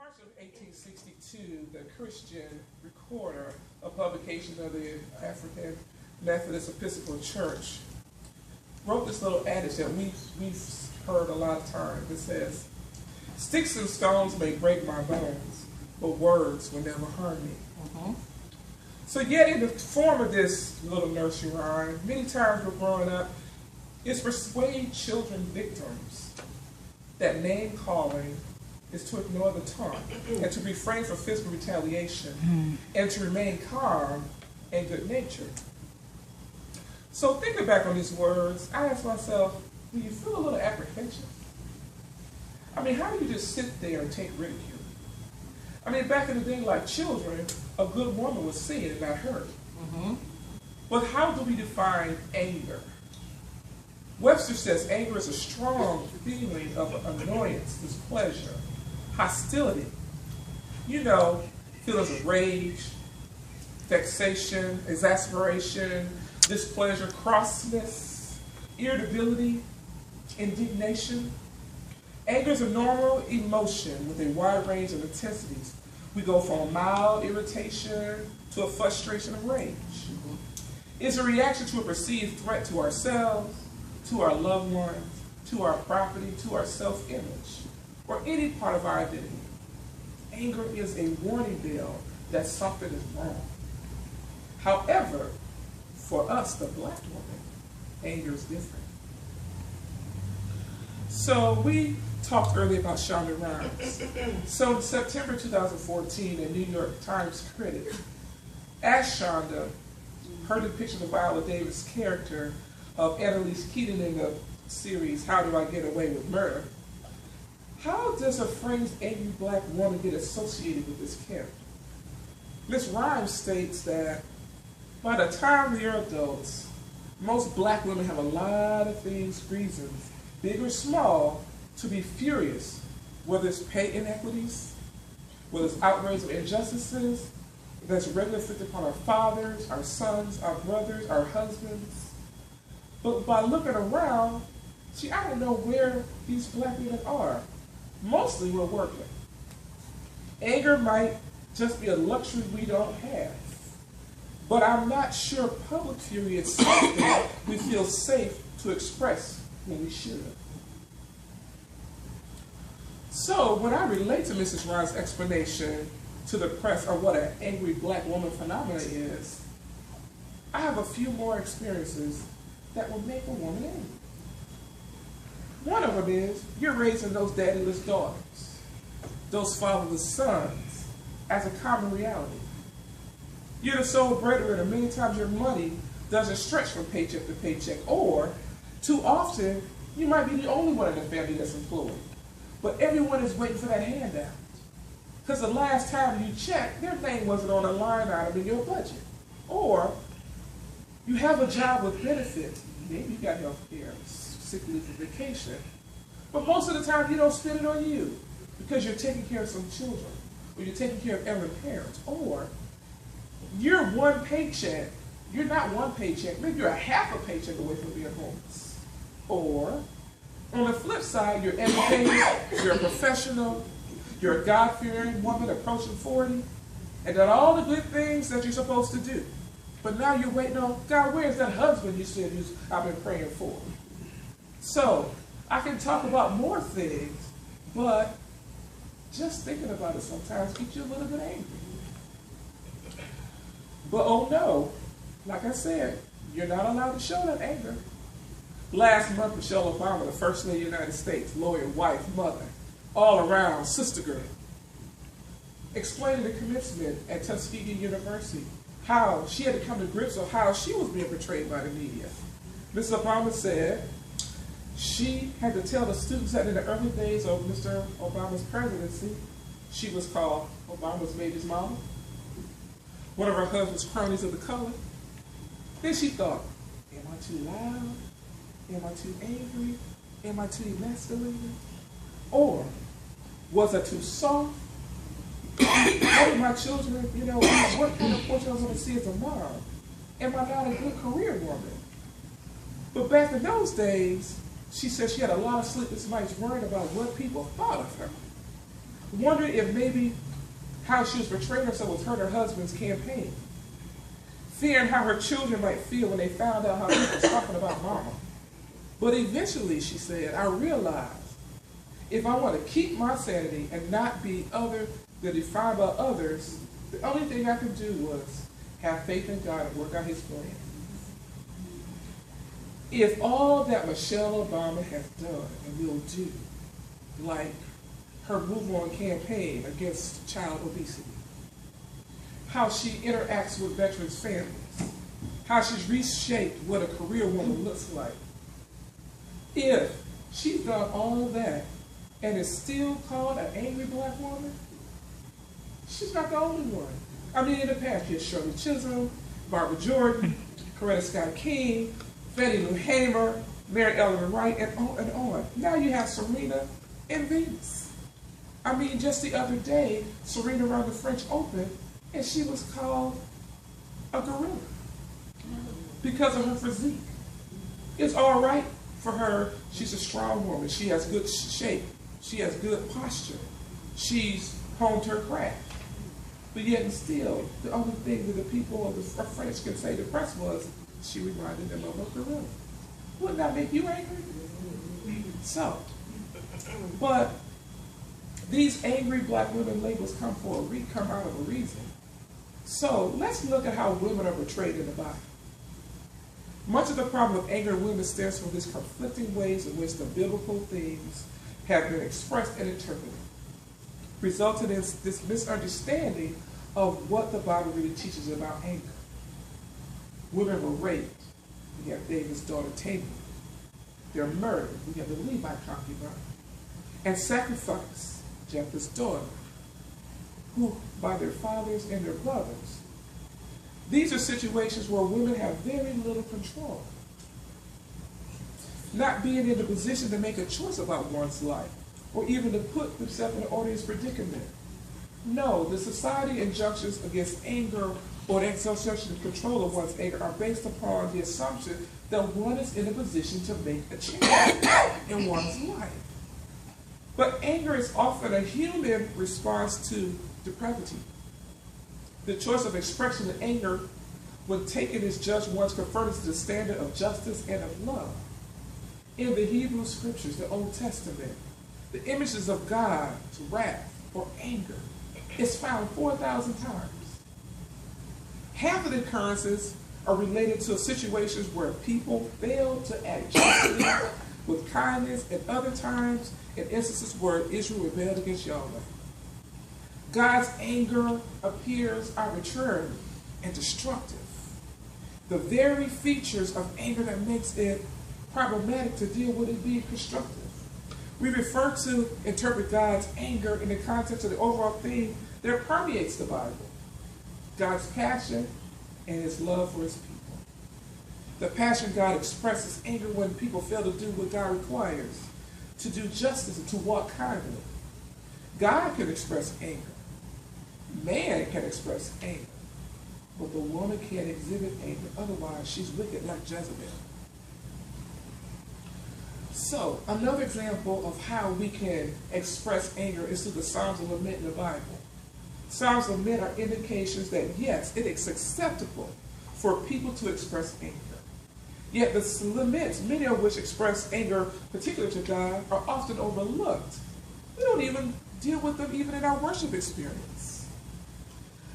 March of 1862, the Christian Recorder, a publication of the African Methodist Episcopal Church, wrote this little adage that we've heard a lot of times. It says, "Sticks and stones may break my bones, but words will never harm me." So yet in the form of this little nursery rhyme, many times we're growing up, it's persuade children victims that name calling is to ignore the taunt and to refrain from physical retaliation and to remain calm and good natured. So thinking back on these words, I ask myself, do you feel a little apprehension? I mean, how do you just sit there and take ridicule? I mean, back in the day, like children, a good woman was seen and not heard. But how do we define anger? Webster says anger is a strong feeling of annoyance, displeasure, hostility. You know, feelings of rage, vexation, exasperation, displeasure, crossness, irritability, indignation. Anger is a normal emotion with a wide range of intensities. We go from a mild irritation to a frustration of rage. It's a reaction to a perceived threat to ourselves, to our loved ones, to our property, to our self-image, or any part of our identity. Anger is a warning bell that something is wrong. However, for us, the black woman, anger is different. So we talked earlier about Shonda Rhimes. So in September 2014, a New York Times critic asked Shonda her depiction of Viola Davis' character of Annalise Keaton in the series How Do I Get Away with Murder? How does a phrase angry black woman get associated with this character? Ms. Rhimes states that by the time we are adults, most black women have a lot of reasons, big or small, to be furious, whether it's pay inequities, whether it's outrage of injustices, that's regularly inflicted upon our fathers, our sons, our brothers, our husbands. But by looking around, I don't know where these black women are. Mostly we're working. Anger might just be a luxury we don't have. But I'm not sure public fury is something we feel safe to express when we should. So when I relate to Mrs. Ryan's explanation to the press of what an angry black woman phenomenon is, I have a few more experiences that will make a woman angry. One of them is you're raising those daddyless daughters, those fatherless sons, as a common reality. You're the sole breadwinner. Many times your money doesn't stretch from paycheck to paycheck, or too often you might be the only one in the family that's employed. But everyone is waiting for that handout. Because the last time you checked, their name wasn't on a line item in your budget. Or you have a job with benefits. Maybe you got health care, sick leave for vacation. But most of the time you don't spend it on you because you're taking care of some children, or you're taking care of elderly parents, or you're one paycheck. You're not one paycheck. Maybe you're a half a paycheck away from being homeless. Or on the flip side, you're educated, you're a professional, you're a God-fearing woman approaching 40, and done all the good things that you're supposed to do. But now you're waiting on, God, where's that husband you said I've been praying for? So I can talk about more things, but just thinking about it sometimes gets you a little bit angry. But oh no, like I said, you're not allowed to show that anger. Last month, Michelle Obama, the First Lady of the United States, lawyer, wife, mother, all around, sister girl, explaining the commencement at Tuskegee University, how she had to come to grips with how she was being portrayed by the media. Mrs. Obama said she had to tell the students that in the early days of Mr. Obama's presidency, she was called Obama's baby's mama, one of her husband's cronies of the color. Then she thought, am I too loud? Am I too angry? Am I too emasculated? Or was I too soft? What are my children, what kind of portrait I was going to see as a mom? Am I not a good career woman? But back in those days, she said she had a lot of sleepless nights worrying about what people thought of her. wondering if maybe how she was portraying herself was hurt her husband's campaign, fearing how her children might feel when they found out how people were talking about mama. But eventually, she said, I realized if I want to keep my sanity and not be defined by others, the only thing I could do was have faith in God and work out his plan. If all that Michelle Obama has done and will do, like her Move On campaign against child obesity, how she interacts with veterans' families, how she's reshaped what a career woman looks like, if she's done all of that and is still called an angry black woman, she's not the only one. I mean, in the past, you had Shirley Chisholm, Barbara Jordan, Coretta Scott King, Fannie Lou Hamer, Mary Ellen Wright, and on and on. Now you have Serena and Venus. I mean, just the other day, Serena ran the French Open, and she was called a gorilla because of her physique. It's all right for her. She's a strong woman. She has good shape. She has good posture. She's honed her craft. But yet and still, the only thing that the people of the French can say to the press was, she reminded them of a gorilla. Wouldn't that make you angry? So, but these angry black women labels come out of a reason. So let's look at how women are portrayed in the Bible. Much of the problem of anger in women stems from these conflicting ways in which the biblical themes have been expressed and interpreted, resulting in this misunderstanding of what the Bible really teaches about anger. Women were raped. We have David's daughter Tamar. They're murdered. We have the Levite concubine. And sacrificed, Jephthah's daughter, who by their fathers and their brothers. These are situations where women have very little control. Not being in a position to make a choice about one's life, or even to put themselves in an odious predicament. No, the society injunctions against anger or the exertion of control of one's anger are based upon the assumption that one is in a position to make a change in one's life. But anger is often a human response to depravity. The choice of expression of anger, when taken as judged, once converted to the standard of justice and of love. In the Hebrew scriptures, the Old Testament, the images of God's wrath or anger is found 4,000 times. Half of the occurrences are related to situations where people fail to act justly with kindness, and other times in instances where Israel rebelled against Yahweh. God's anger appears arbitrary and destructive. The very features of anger that makes it problematic to deal with it being constructive. We refer to interpret God's anger in the context of the overall theme that permeates the Bible. God's passion and his love for his people. The passion God expresses anger when people fail to do what God requires, to do justice and to walk kindly. God can express anger. Man can express anger. But the woman can't exhibit anger. Otherwise, she's wicked like Jezebel. So, another example of how we can express anger is through the Psalms of Lament in the Bible. Psalms of Lament are indications that, yes, it is acceptable for people to express anger. Yet the laments, many of which express anger, particularly to God, are often overlooked. We don't even deal with them even in our worship experience.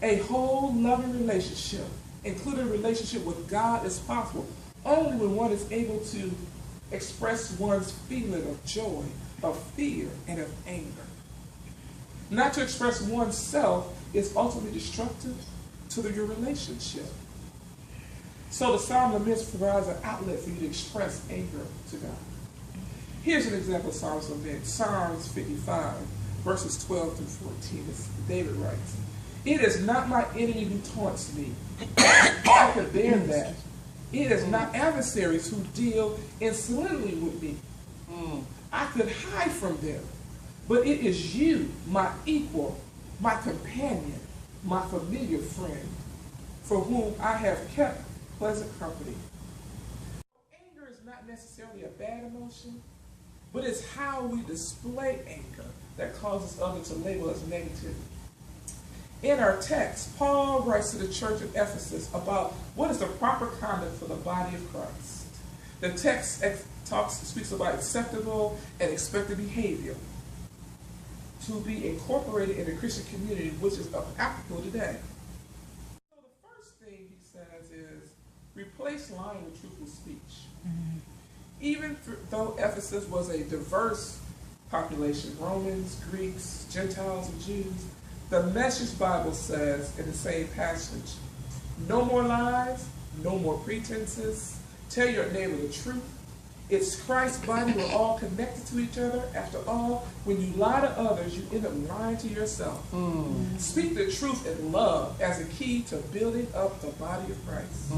A whole loving relationship, including a relationship with God, is possible only when one is able to express one's feeling of joy, of fear, and of anger. Not to express oneself is ultimately destructive to your relationship. So the Psalm of Lament provides an outlet for you to express anger to God. Here's an example of Psalms of Lament. Psalms 55, verses 12 through 14. David writes, "It is not my enemy who taunts me. I can bear that. It is not adversaries who deal insolently with me. I could hide from them. But it is you, my equal, my companion, my familiar friend, for whom I have kept pleasant company." Anger is not necessarily a bad emotion, but it's how we display anger that causes others to label as negative. In our text, Paul writes to the church of Ephesus about what is the proper conduct for the body of Christ. The text speaks about acceptable and expected behavior to be incorporated in the Christian community, which is applicable today. So the first thing he says is, replace lying with truthful speech. Mm-hmm. Even though Ephesus was a diverse population, Romans, Greeks, Gentiles, and Jews, the Message Bible says in the same passage, no more lies, no more pretenses, tell your neighbor the truth. It's Christ's body, we're all connected to each other. After all, when you lie to others, you end up lying to yourself. Speak the truth in love as a key to building up the body of Christ.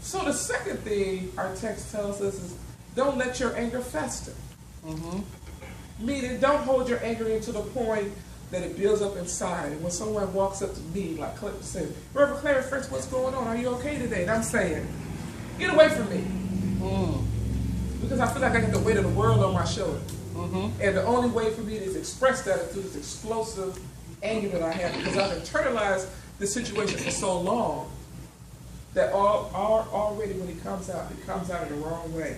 So the second thing our text tells us is, don't let your anger fester. Meaning, don't hold your anger into the point that it builds up inside. And when someone walks up to me, like Clip says, Reverend ClaraFrancie, what's going on? Are you okay today? And I'm saying, get away from me. Because I feel like I got the weight of the world on my shoulder. And the only way for me to express that is through this explosive anger that I have, because I've internalized the situation for so long that already when it comes out in the wrong way.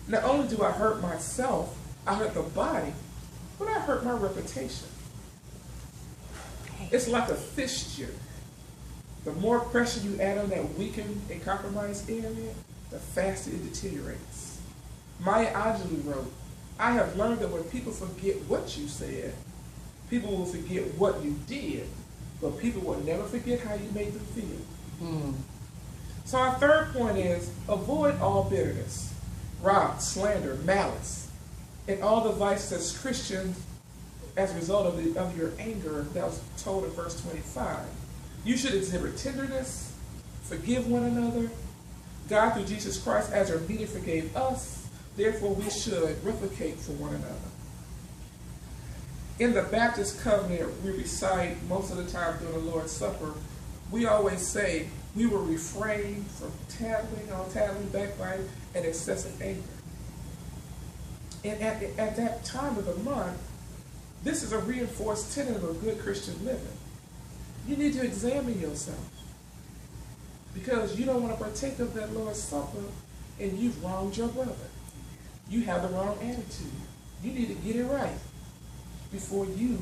Not only do I hurt myself, I hurt the body, but I hurt my reputation. It's like a fixture. The more pressure you add on that weakened and compromised area, the faster it deteriorates. Maya Angelou wrote, I have learned that when people forget what you said, people will forget what you did, but people will never forget how you made them feel. So our third point is, avoid all bitterness, wrath, slander, malice, and all the vices as Christians as a result of your anger that was told in verse 25. You should exhibit tenderness, forgive one another. God, through Jesus Christ, as our mediator, forgave us. Therefore, we should replicate for one another. In the Baptist covenant, we recite most of the time during the Lord's Supper, we always say, we will refrain from tattling, backbiting, and excessive anger. And at that time of the month, this is a reinforced tenet of a good Christian living. You need to examine yourself, because you don't want to partake of that Lord's Supper and you've wronged your brother. You have the wrong attitude. You need to get it right before you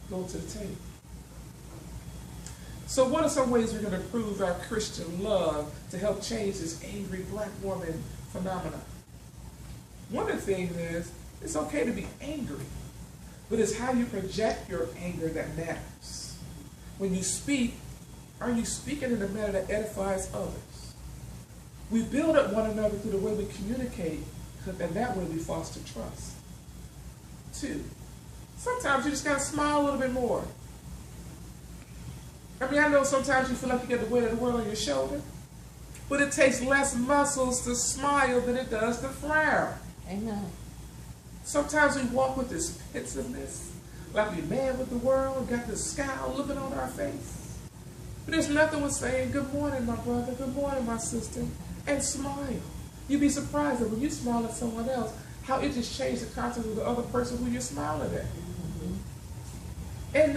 go to the table. So what are some ways we're going to prove our Christian love to help change this angry black woman phenomenon? One of the things is, it's okay to be angry, but it's how you project your anger that matters. When you speak, are you speaking in a manner that edifies others? We build up one another through the way we communicate, and that way we foster trust. 2, sometimes you just got to smile a little bit more. I mean, I know sometimes you feel like you get the weight of the world on your shoulder, but it takes less muscles to smile than it does to frown. Amen. Sometimes we walk with this pensiveness, like we're mad with the world, got this scowl looking on our face. But there's nothing with saying, good morning, my brother, good morning, my sister, and smile. You'd be surprised that when you smile at someone else, how it just changed the context of the other person who you're smiling at. And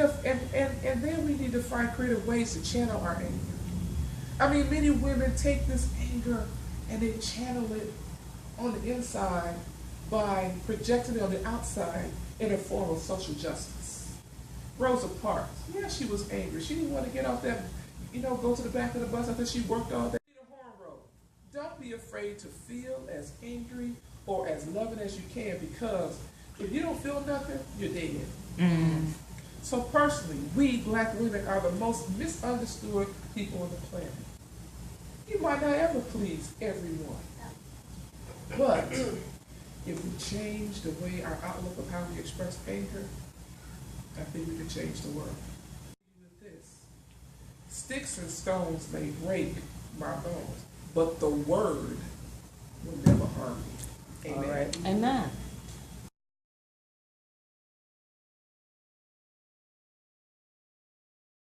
then we need to find creative ways to channel our anger. I mean, many women take this anger and they channel it on the inside by projecting it on the outside in a form of social justice. Rosa Parks, yeah, she was angry. She didn't want to get off that, go to the back of the bus after she worked all day. Don't be afraid to feel as angry or as loving as you can, because if you don't feel nothing, you're dead. So personally, we black women are the most misunderstood people on the planet. You might not ever please everyone, but if we change the way our outlook of how we express anger, I think we can change the world. With this, sticks and stones may break my bones, but the word will never harm me. Amen. All right. Amen.